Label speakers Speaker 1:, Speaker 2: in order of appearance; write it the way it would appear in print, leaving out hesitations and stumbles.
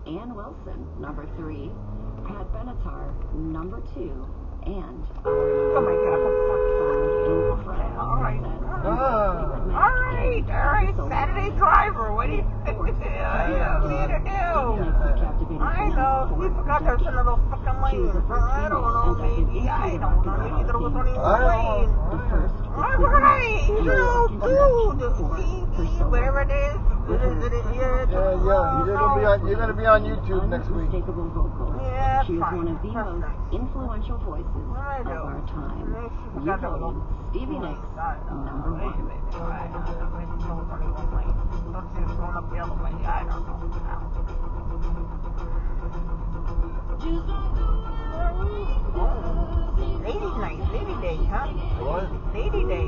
Speaker 1: Ann Wilson, number 3, Pat Benatar, number 2, and
Speaker 2: Oh my God.
Speaker 1: all right.
Speaker 2: Saturday driver. What do you think? You don't need to do. I know. He forgot there was another fucking lane. I don't know, maybe. I don't know. Maybe there was only one lane. All right. You dude. See, whatever it is.
Speaker 3: You're gonna be on YouTube next week.
Speaker 2: Yeah,
Speaker 1: she is one of the most influential voices of our time. Stevie Nicks, number 1.
Speaker 2: Lady night, lady day, huh?
Speaker 3: What?
Speaker 2: Lady day.